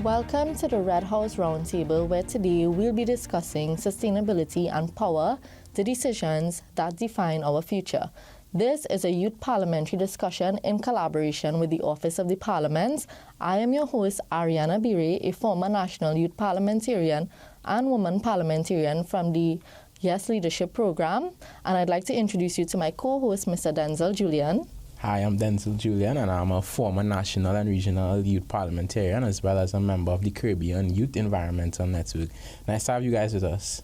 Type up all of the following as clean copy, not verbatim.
Welcome to the Red House RoundTable, where today we'll be discussing sustainability and power, the decisions that define our future. This is a youth parliamentary discussion in collaboration with the Office of the Parliament. I am your host, Arianna Beeray, a former national youth parliamentarian and woman parliamentarian from the Yes Leadership Program. And I'd like to introduce you to my co-host, Mr. Denzel, Julien. Hi, I'm Denzel, Julien, and I'm a former national and regional youth parliamentarian as well as a member of the Caribbean Youth Environmental Network. Nice to have you guys with us.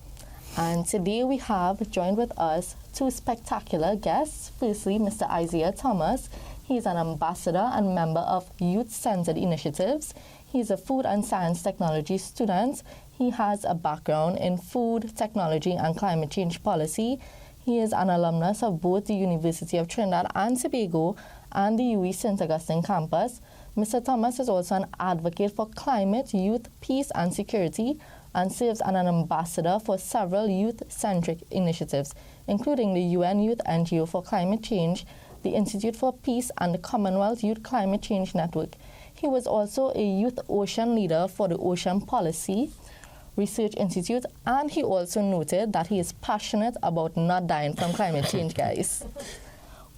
And today we have joined with us two spectacular guests. Firstly, Mr. Isaiah Thomas. He's an ambassador and member of Youth-Centered Initiatives. He's a food and science technology student. He has a background in food, technology, and climate change policy. He is an alumnus of both the University of Trinidad and Tobago and the UWI St. Augustine campus. Mr. Thomas is also an advocate for climate, youth, peace, and security, and serves as an ambassador for several youth-centric initiatives, including the UN Youth NGO for Climate Change, the Institute for Peace, and the Commonwealth Youth Climate Change Network. He was also a youth ocean leader for the Ocean Policy Research Institute, and he also noted that he is passionate about not dying from climate change, guys.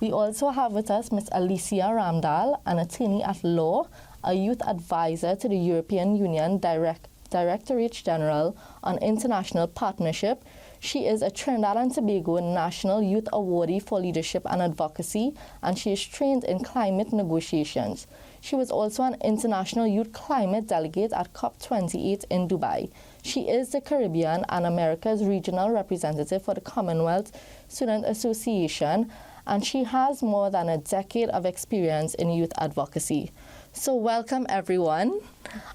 We also have with us Ms. Alicia Ramdal, an attorney at law, a youth advisor to the European Union Directorate General on International Partnership. She is a Trinidad and Tobago National Youth Awardee for Leadership and Advocacy, and she is trained in climate negotiations. She was also an International Youth Climate Delegate at COP28 in Dubai. She is the Caribbean and America's regional representative for the Commonwealth Student Association, and she has more than a decade of experience in youth advocacy. So welcome, everyone.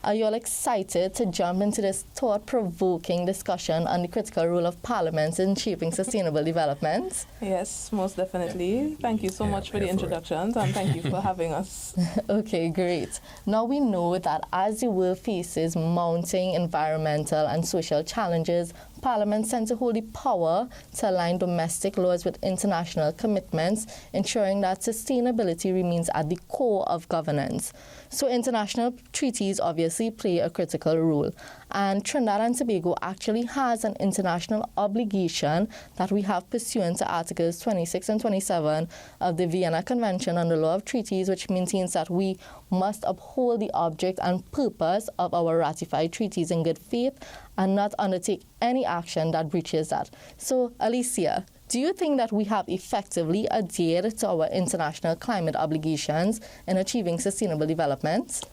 Are you all excited to jump into this thought-provoking discussion on the critical role of parliaments in shaping sustainable development? Yes, most definitely. Thank you so much for the introductions, and thank you for having us. Okay, great. Now we know that as the world faces mounting environmental and social challenges, parliaments tend to hold the power to align domestic laws with international commitments, ensuring that sustainability remains at the core of governance. So international treaties obviously play a critical role. And Trinidad and Tobago actually has an international obligation that we have pursuant to Articles 26 and 27 of the Vienna Convention on the Law of Treaties, which maintains that we must uphold the object and purpose of our ratified treaties in good faith and not undertake any action that breaches that. So, Alicia, do you think that we have effectively adhered to our international climate obligations in achieving sustainable development?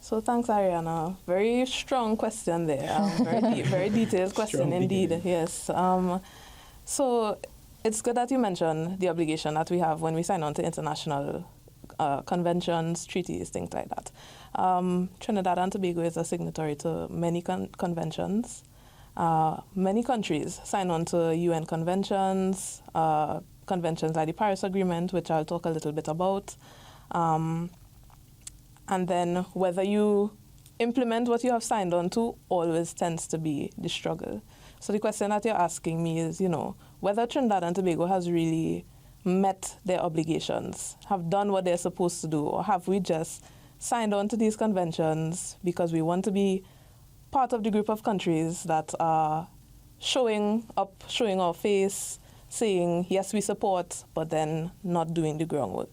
So thanks, Arianna. Very strong question there. Very detailed question indeed. Yes. So it's good that you mentioned the obligation that we have when we sign on to international conventions, treaties, things like that. Trinidad and Tobago is a signatory to many conventions. Many countries sign on to UN conventions, conventions like the Paris Agreement, which I'll talk a little bit about. And then whether you implement what you have signed on to always tends to be the struggle. So the question that you're asking me is, whether Trinidad and Tobago has really met their obligations, have done what they're supposed to do, or have we just signed on to these conventions because we want to be part of the group of countries that are showing up, showing our face, saying, yes, we support, but then not doing the groundwork.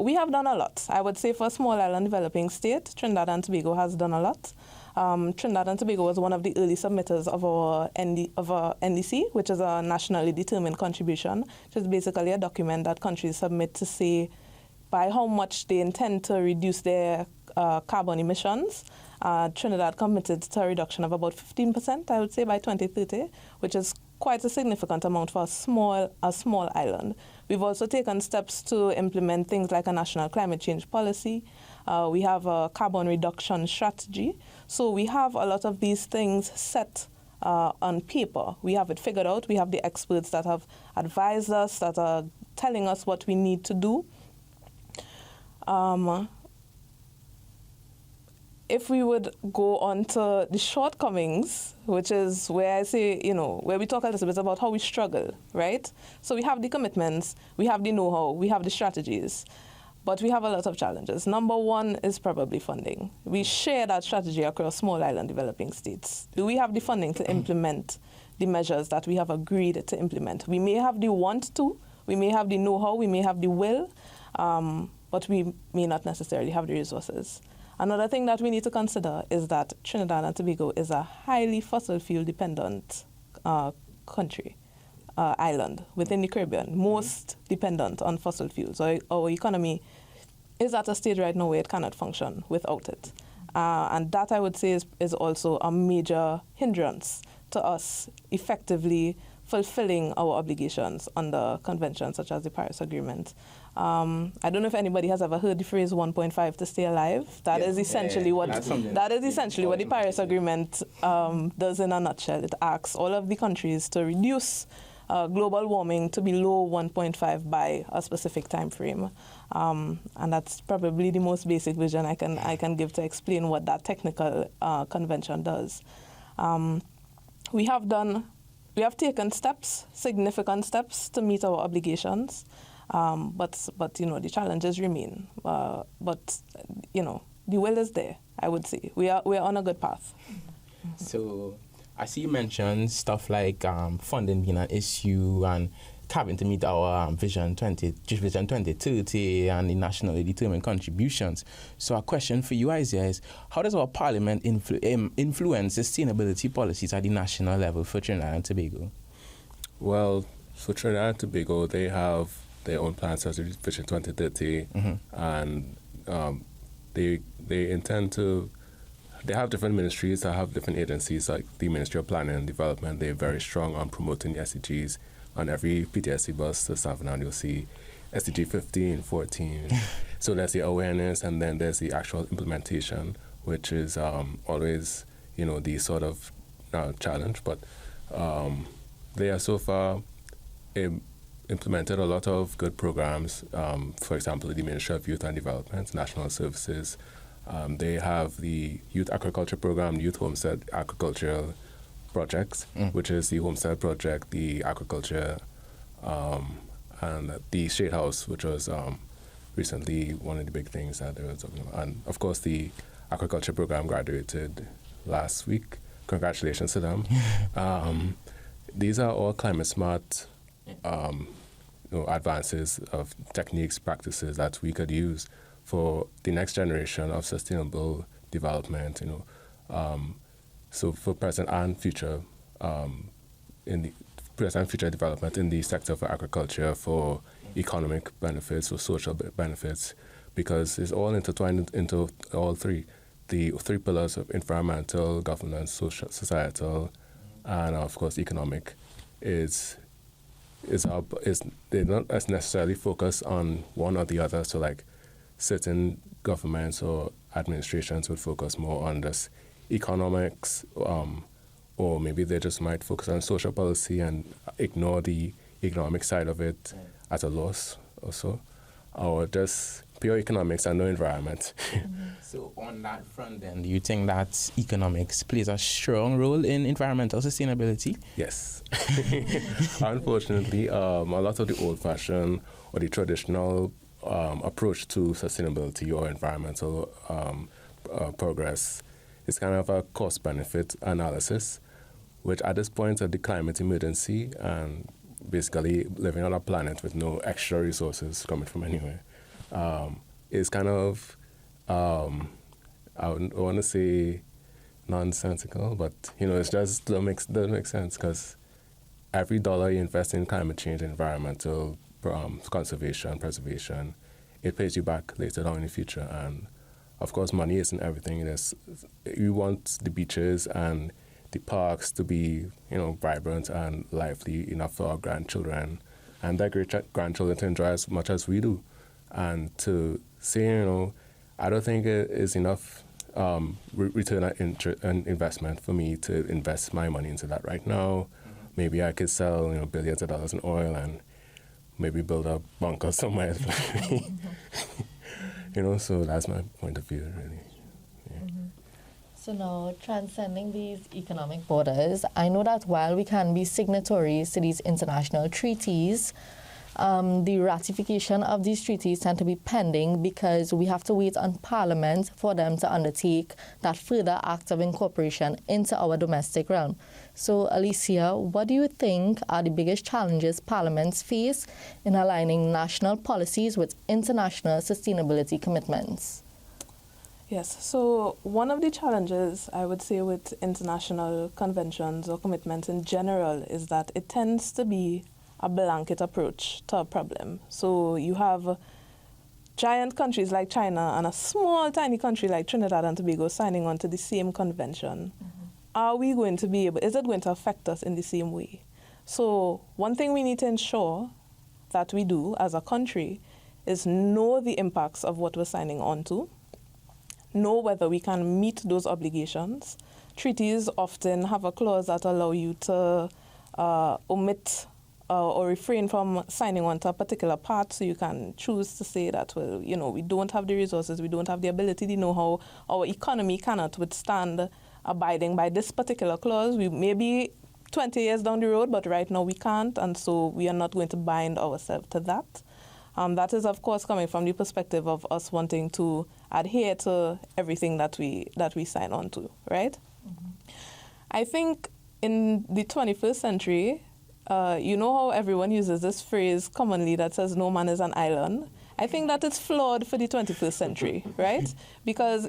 We have done a lot. I would say for a small island developing state, Trinidad and Tobago has done a lot. Trinidad and Tobago was one of the early submitters of our NDC, which is a nationally determined contribution, which is basically a document that countries submit to say by how much they intend to reduce their carbon emissions. Trinidad committed to a reduction of about 15%, I would say, by 2030, which is quite a significant amount for a small island. We've also taken steps to implement things like a national climate change policy. We have a carbon reduction strategy. So we have a lot of these things set on paper. We have it figured out. We have the experts that have advised us, that are telling us what we need to do. If we would go on to the shortcomings, which is where I say, where we talk a little bit about how we struggle, right? So we have the commitments, we have the know-how, we have the strategies. But we have a lot of challenges. Number one is probably funding. We share that strategy across small island developing states. Do we have the funding to implement the measures that we have agreed to implement? We may have the want to, we may have the know-how, we may have the will, but we may not necessarily have the resources. Another thing that we need to consider is that Trinidad and Tobago is a highly fossil fuel dependent country, island within the Caribbean, most dependent on fossil fuels. So our economy is at a stage right now where it cannot function without it. And that, I would say, is also a major hindrance to us effectively fulfilling our obligations under conventions such as the Paris Agreement. I don't know if anybody has ever heard the phrase 1.5 to stay alive. That is essentially what the Paris Agreement does in a nutshell. It asks all of the countries to reduce global warming to below 1.5 by a specific time frame. And that's probably the most basic vision I can give to explain what that technical convention does. We have taken steps, significant steps, to meet our obligations, but the challenges remain. But the will is there, I would say. We are on a good path. So I see you mentioned stuff like funding being an issue and having to meet our Vision 2030 and the nationally determined contributions. So a question for you, Isaiah, is how does our parliament influence sustainability policies at the national level for Trinidad and Tobago? Well, for Trinidad and Tobago, they have their own plans as Vision 2030, and they intend to. They have different ministries that have different agencies, like the Ministry of Planning and Development. They're very strong on promoting the SDGs. On every PTSD bus to Savannah, you'll see SDG 15, 14. So there's the awareness, and then there's the actual implementation, which is always, the sort of challenge. But they are so far implemented a lot of good programs. For example, the Ministry of Youth and Development, National Services. They have the Youth Agriculture Program, Youth Homestead Agricultural Projects, which is the Homestead Project, the Agriculture, and the Shade House, which was recently one of the big things that they were talking about. And of course, the Agriculture Program graduated last week. Congratulations to them. These are all climate smart advances of techniques, practices that we could use for the next generation of sustainable development. So for present and future, in the present and future development in the sector for agriculture, for economic benefits, for social benefits, because it's all intertwined into all three. The three pillars of environmental, governance, social, societal, and of course economic they're not as necessarily focused on one or the other. So like certain governments or administrations would focus more on this economics, or maybe they just might focus on social policy and ignore the economic side of it at a loss or so, or just pure economics and no environment. So on that front then, do you think that economics plays a strong role in environmental sustainability? Yes. Unfortunately, a lot of the old-fashioned or the traditional approach to sustainability or environmental progress is kind of a cost-benefit analysis, which at this point of the climate emergency and basically living on a planet with no extra resources coming from anywhere, is kind of, I want to say nonsensical, but it's just doesn't make sense, because every dollar you invest in climate change, environmental conservation, preservation, it pays you back later on in the future. And of course, money isn't everything. You want the beaches and the parks to be, vibrant and lively enough for our grandchildren and their great-grandchildren to enjoy as much as we do. And to say, I don't think it is enough return on investment for me to invest my money into that right now. Maybe I could sell, billions of dollars in oil and maybe build a bunker somewhere. So that's my point of view, really. Yeah. So now, transcending these economic borders, I know that while we can be signatories to these international treaties, the ratification of these treaties tend to be pending because we have to wait on Parliament for them to undertake that further act of incorporation into our domestic realm. So, Alicia, what do you think are the biggest challenges parliaments face in aligning national policies with international sustainability commitments? Yes, so one of the challenges I would say with international conventions or commitments in general is that it tends to be a blanket approach to a problem. So you have giant countries like China and a small, tiny country like Trinidad and Tobago signing on to the same convention. Are we going to be able, is it going to affect us in the same way? So one thing we need to ensure that we do as a country is know the impacts of what we're signing on to, know whether we can meet those obligations. Treaties often have a clause that allow you to omit or refrain from signing on to a particular part, so you can choose to say that, well, you know, we don't have the resources, we don't have the ability, the know-how, our economy cannot withstand abiding by this particular clause. We may be 20 years down the road, but right now we can't, and so we are not going to bind ourselves to that. That is, of course, coming from the perspective of us wanting to adhere to everything that we sign on to, right? I think in the 21st century, you know how everyone uses this phrase commonly that says no man is an island? I think that it's flawed for the 21st century, right? Because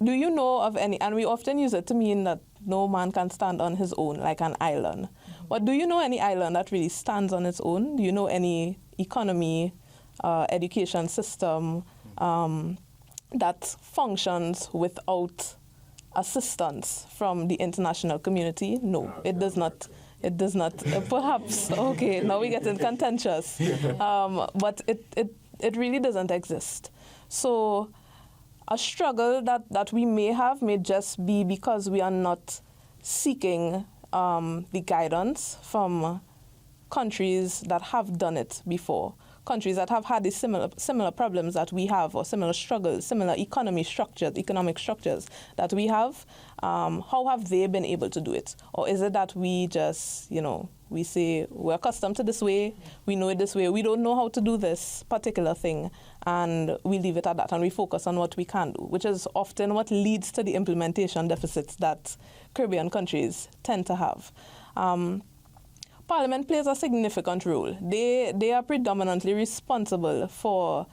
do you know of any, and we often use it to mean that no man can stand on his own like an island. But do you know any island that really stands on its own? Do you know any economy, education system that functions without assistance from the international community? No, it does not. It does not. Perhaps, okay, now we get in contentious. But it really doesn't exist. So a struggle that we may have may just be because we are not seeking the guidance from countries that have done it before. Countries that have had the similar problems that we have, or similar struggles, similar economic structures that we have. How have they been able to do it? Or is it that we just, we say we're accustomed to this way, we know it this way, we don't know how to do this particular thing, and we leave it at that, and we focus on what we can do, which is often what leads to the implementation deficits that Caribbean countries tend to have. Parliament plays a significant role. They are predominantly responsible for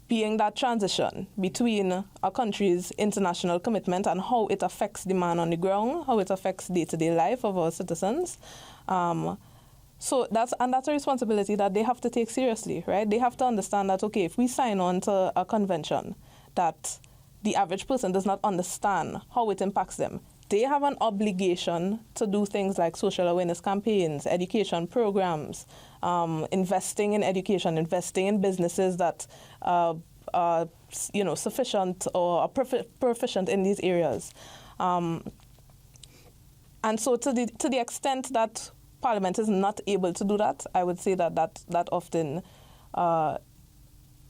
being that transition between a country's international commitment and how it affects the man on the ground, how it affects day-to-day life of our citizens. So that's a responsibility that they have to take seriously, right? They have to understand that, okay, if we sign on to a convention that the average person does not understand how it impacts them, they have an obligation to do things like social awareness campaigns, education programs, investing in education, investing in businesses that are sufficient or are proficient in these areas. And so to the extent that Parliament is not able to do that, I would say that often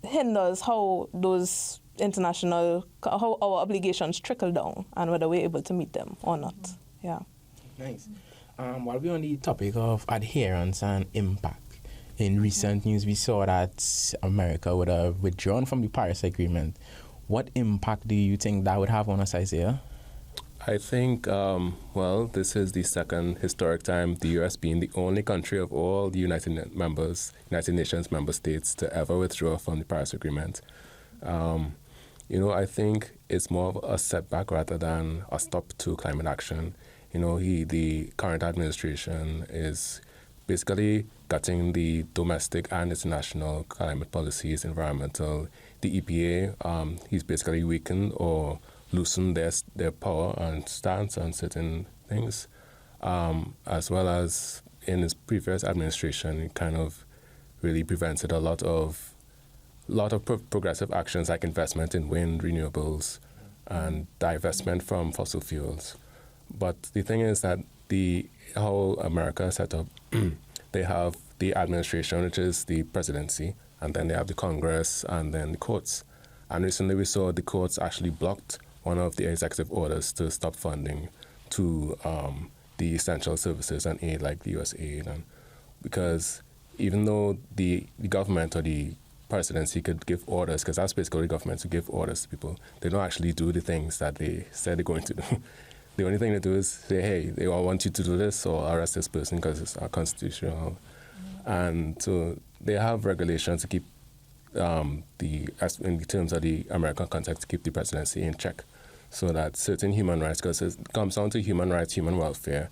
hinders how those how our obligations trickle down and whether we're able to meet them or not. Yeah. Nice. While we're on the topic of adherence and impact, in recent news we saw that America would have withdrawn from the Paris Agreement. What impact do you think that would have on us, Isaiah? I think, this is the second historic time the U.S. being the only country of all the United Nations member states to ever withdraw from the Paris Agreement. I think it's more of a setback rather than a stop to climate action. The current administration is basically cutting the domestic and international climate policies, environmental. The EPA, he's basically weakened or loosened their power and stance on certain things, as well as in his previous administration, it kind of really prevented a lot of progressive actions like investment in wind, renewables, and divestment from fossil fuels. But the thing is that how America is set up, they have the administration, which is the presidency, and then they have the Congress and then the courts. And recently we saw the courts actually blocked one of the executive orders to stop funding to the essential services and aid like the USAID, and because even though the government or the presidency could give orders, because that's basically the government to give orders to people, they don't actually do the things that they said they're going to do. The only thing they do is say, hey, they want you to do this or arrest this person because it's unconstitutional. And so they have regulations to keep in terms of the American context, to keep the presidency in check, so that certain human rights, because it comes down to human rights, human welfare,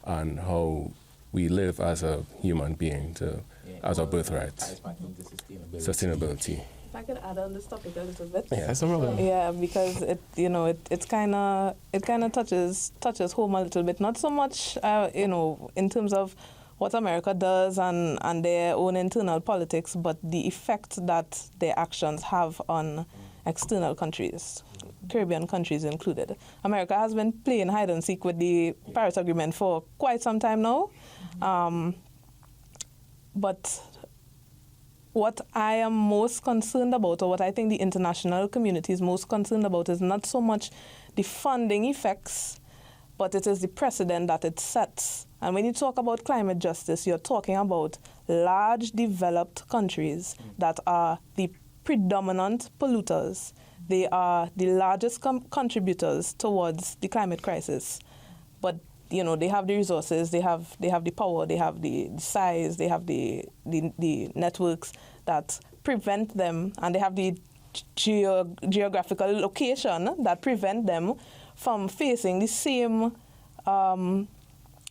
and how we live as a human being, as our birthright. Sustainability. If I could add on this topic a little bit. Yeah, that's no problem. Yeah, because it kind of touches home a little bit. Not so much in terms of what America does and their own internal politics, but the effect that their actions have on external countries, Caribbean countries included. America has been playing hide and seek with the Paris Agreement for quite some time now. But what I am most concerned about, or what I think the international community is most concerned about, is not so much the funding effects, but it is the precedent that it sets. And when you talk about climate justice, you're talking about large developed countries that are the predominant polluters. They are the largest contributors towards the climate crisis. But they have the resources, they have the power, they have the size, they have the networks that prevent them, and they have the geographical location that prevent them from facing the same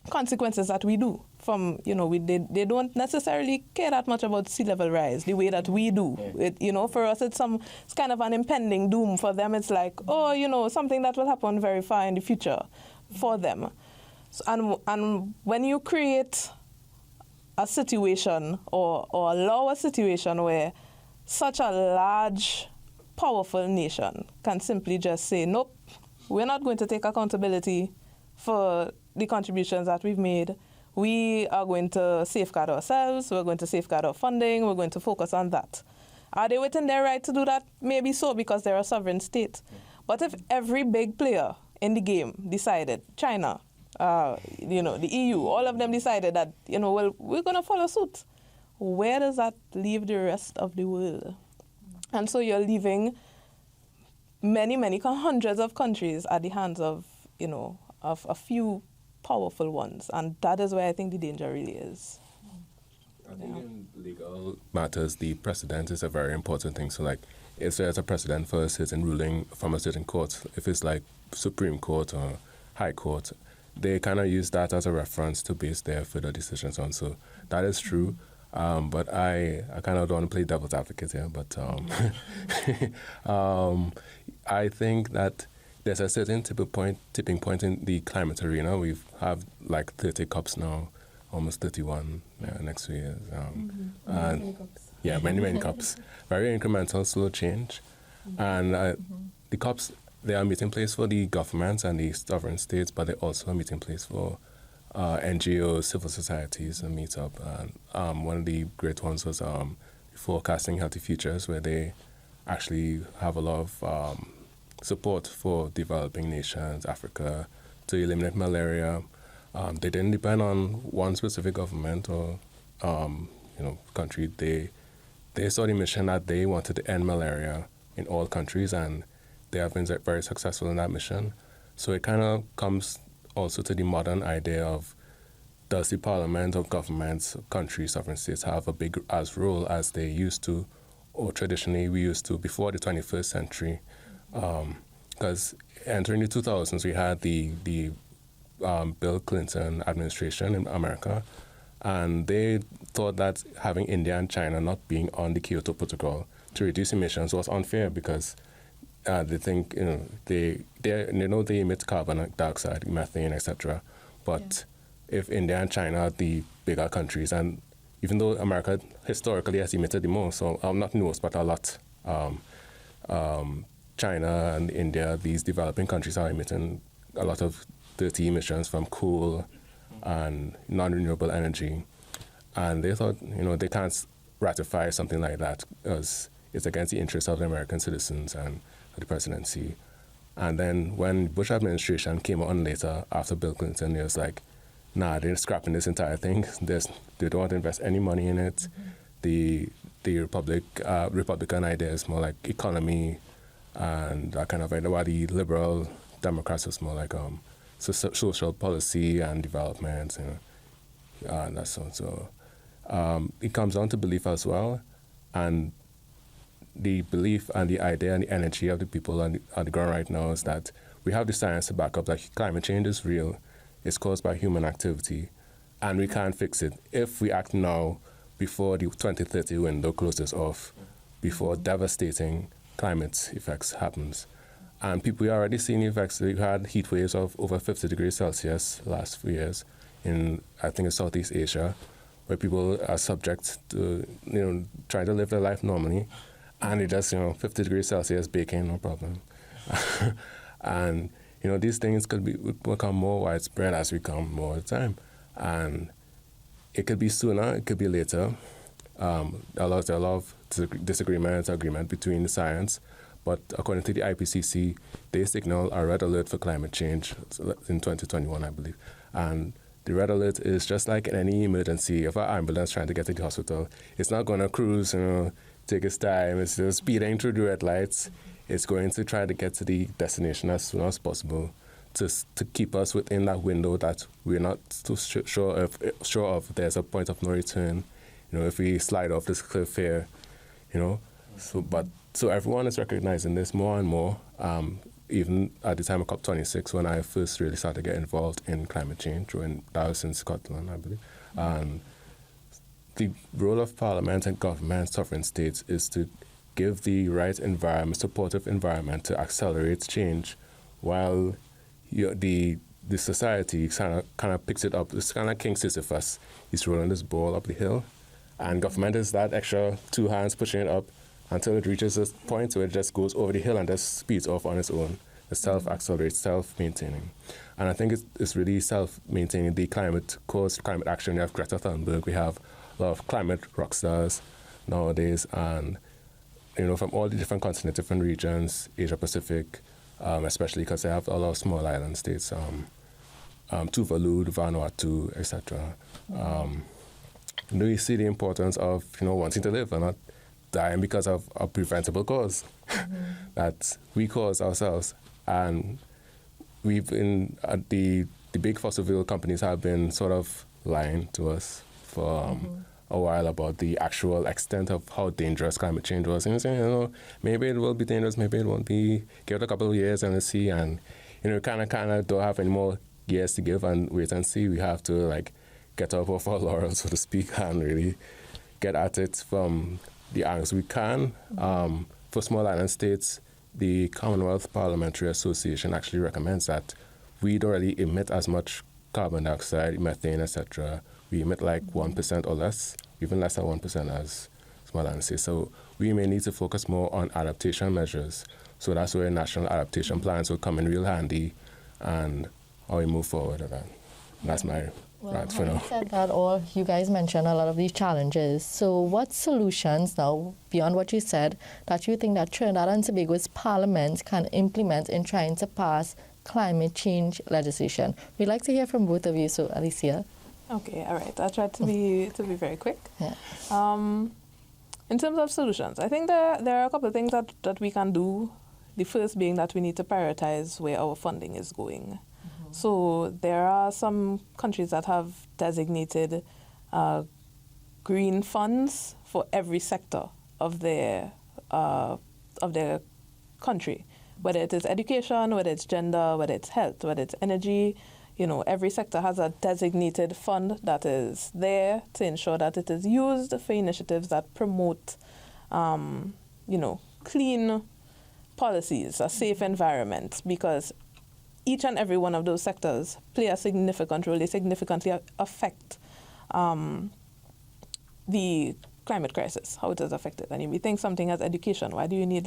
consequences that we do. They don't necessarily care that much about sea level rise the way that we do. Yeah. For us, it's kind of an impending doom. For them, it's like, something that will happen very far in the future for them. So, and when you create a situation or allow a situation where such a large, powerful nation can simply just say, nope, we're not going to take accountability for the contributions that we've made. We are going to safeguard ourselves, we're going to safeguard our funding, we're going to focus on that. Are they within their right to do that? Maybe so, because they're a sovereign state. But if every big player in the game decided, China, the EU, all of them decided that, we're going to follow suit, where does that leave the rest of the world? And so you're leaving many, hundreds of countries at the hands of a few powerful ones. And that is where I think the danger really is. I think in legal matters, the precedent is a very important thing. So, like, if there's a precedent for a certain ruling from a certain court, if it's like Supreme Court or High Court, they kind of use that as a reference to base their further decisions on. So that is true. But I kind of don't want to play devil's advocate here. But I think that there's a certain tipping point in the climate arena. We have like 30 COPs now, almost 31 next 2 years. Many COPs. Yeah, many COPs. Very incremental, slow change. And the COPs, they are a meeting place for the governments and the sovereign states, but they're also a meeting place for NGOs, civil societies, and meet up. And one of the great ones was Forecasting Healthy Futures, where they actually have a lot of support for developing nations, Africa, to eliminate malaria. They didn't depend on one specific government or country. They saw the mission that they wanted to end malaria in all countries, and they have been very successful in that mission. So it kind of comes also to the modern idea of, does the parliament or governments, countries, sovereign states have a big as role as they used to, or traditionally we used to before the 21st century? Because entering the 2000s, we had the Bill Clinton administration in America, and they thought that having India and China not being on the Kyoto Protocol to reduce emissions was unfair, because they think they emit carbon dioxide, methane, etc. But if India and China are the bigger countries, and even though America historically has emitted the most, so not most but a lot, China and India, these developing countries, are emitting a lot of dirty emissions from coal and non-renewable energy. And they thought, they can't ratify something like that because it's against the interests of the American citizens and the presidency. And then when Bush administration came on later, after Bill Clinton, it was like, nah, they're scrapping this entire thing. They don't want to invest any money in it. The Republican idea is more like economy and that kind of idea, while the liberal Democrats is more like social policy and development, and that's so. It comes down to belief as well, and the belief and the idea and the energy of the people on the ground right now is that we have the science to back up that climate change is real, it's caused by human activity, and we can't fix it if we act now before the 2030 window closes off, before devastating climate effects happens. And we are already seeing the effects. We've had heat waves of over 50 degrees Celsius last few years in, I think, in Southeast Asia, where people are subject to, trying to live their life normally, and it just, 50 degrees Celsius baking, no problem. And, these things could become more widespread as we come more time. And it could be sooner, it could be later. There are a lot of disagreements, agreement between the science, but according to the IPCC, they signal a red alert for climate change in 2021, I believe. And the red alert is just like in any emergency. If an ambulance trying to get to the hospital, it's not going to cruise, take its time. It's just speeding through the red lights. It's going to try to get to the destination as soon as possible to keep us within that window that we're not too sure of. There's a point of no return. If we slide off this cliff here, So everyone is recognizing this more and more. Even at the time of COP26, when I first really started to get involved in climate change, that was in Scotland, I believe. And the role of Parliament and government, sovereign states, is to give the right environment, supportive environment to accelerate change, while the society kind of picks it up. It's kind of like King Sisyphus. He's rolling this ball up the hill, and government is that extra two hands pushing it up until it reaches a point where it just goes over the hill and just speeds off on its own. It self-accelerates, self-maintaining. And I think it's really self-maintaining. The climate action, we have Greta Thunberg, we have a lot of climate rock stars nowadays, and from all the different continents, different regions, Asia-Pacific, especially because they have a lot of small island states, Tuvalu, Vanuatu, etc. We see the importance of wanting to live and not dying because of a preventable cause that we cause ourselves. And we've been the big fossil fuel companies have been sort of lying to us for a while about the actual extent of how dangerous climate change was. And saying, maybe it will be dangerous, maybe it won't be. Give it a couple of years and let's see. And we kind of don't have any more years to give and wait and see. We have to get up off our laurels, so to speak, and really get at it from the angles we can. For small island states, the Commonwealth Parliamentary Association actually recommends that we don't really emit as much carbon dioxide, methane, etc. We emit 1% or less, even less than 1% as small island states. So we may need to focus more on adaptation measures. So that's where national adaptation plans will come in real handy, and how we move forward with that. That's my rant for now. Said that all, you guys mentioned a lot of these challenges. So what solutions now, beyond what you said, that you think that Trinidad and Tobago's parliament can implement in trying to pass climate change legislation? We'd like to hear from both of you. So Alicia. Okay, all right. I'll try to be very quick. Yeah. In terms of solutions, I think there are a couple of things that we can do. The first being that we need to prioritize where our funding is going. So there are some countries that have designated green funds for every sector of their country, whether it is education, whether it's gender, whether it's health, whether it's energy. Every sector has a designated fund that is there to ensure that it is used for initiatives that promote, clean policies, a safe environment, because each and every one of those sectors play a significant role. They significantly affect the climate crisis, how it is affected. And if we think something as education, why do you need,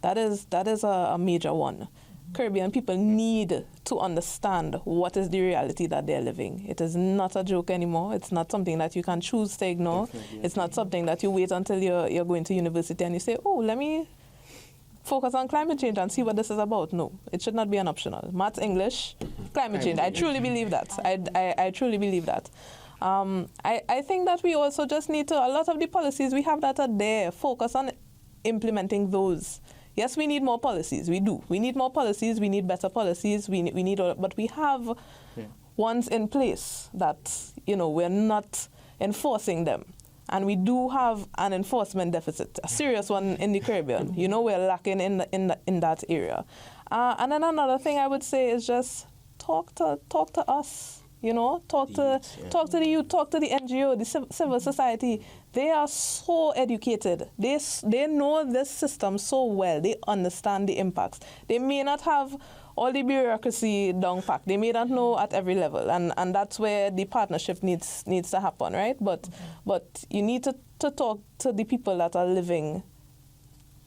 that is a major one. Caribbean people need to understand what is the reality that they're living. It is not a joke anymore. It's not something that you can choose to ignore. It's not something that you wait until you're going to university and you say, let me focus on climate change and see what this is about. No, it should not be an optional. Maths, English, climate change. I truly believe that. I truly believe that. I think that we also just need to, a lot of the policies we have that are there, focus on implementing those. Yes, we need more policies. We do. We need more policies. We need better policies. We need, but we have ones in place that, we're not enforcing them. And we do have an enforcement deficit, a serious one in the Caribbean. We're lacking in that area. And then another thing I would say is just talk to us. Talk to the youth, talk to the NGO, the civil society. They are so educated. They know this system so well. They understand the impacts. They may not have all the bureaucracy down pat. They may not know at every level, and that's where the partnership needs to happen, right? But you need to talk to the people that are living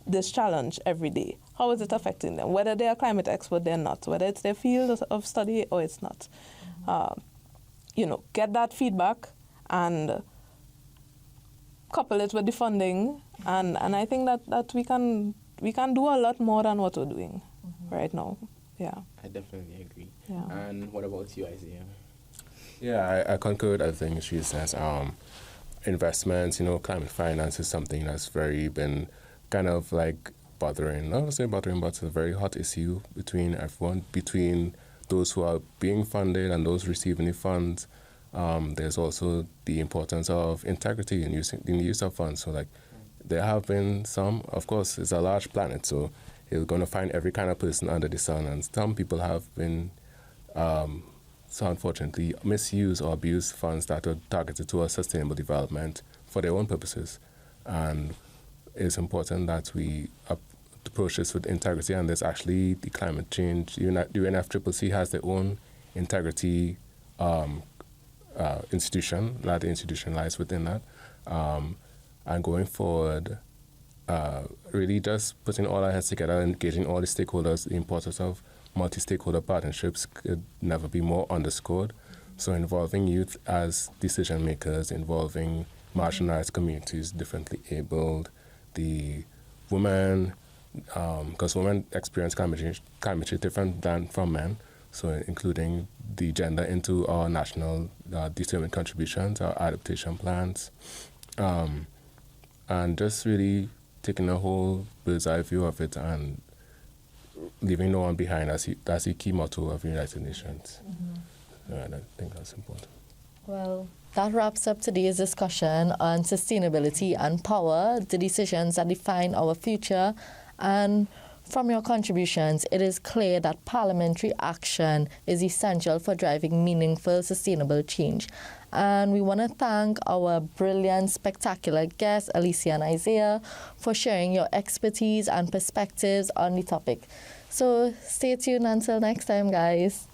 this challenge every day. How is it affecting them? Whether they are climate expert, they're not. Whether it's their field of study or it's not. Get that feedback and couple it with the funding, and I think that we can do a lot more than what we're doing right now. Yeah. I definitely agree. Yeah. And what about you, Isaiah? Yeah, I concur with everything she says. Investments, climate finance is something that's been kind of like bothering, not to say bothering, but it's a very hot issue between everyone, between those who are being funded and those receiving the funds. There's also the importance of integrity in the use of funds. So, there have been some, of course, it's a large planet, so you're going to find every kind of person under the sun, and some people have been, so unfortunately, misuse or abuse funds that are targeted towards sustainable development for their own purposes. And it's important that we approach this with integrity, and there's actually the climate change. The UNFCCC has their own integrity institution, that the institution lies within that. And going forward, really just putting all our heads together, engaging all the stakeholders. The importance of multi-stakeholder partnerships could never be more underscored. So involving youth as decision makers, involving marginalized communities, differently abled, the women, because women experience climate change different than from men. So including the gender into our national determined contributions, our adaptation plans, and just really taking a whole bird's eye view of it and leaving no one behind. That's the key motto of the United Nations. And I think that's important. Well, that wraps up today's discussion on sustainability and power, the decisions that define our future. And from your contributions, it is clear that parliamentary action is essential for driving meaningful, sustainable change. And we want to thank our brilliant, spectacular guests, Alicia and Isaiah, for sharing your expertise and perspectives on the topic. So stay tuned until next time, guys.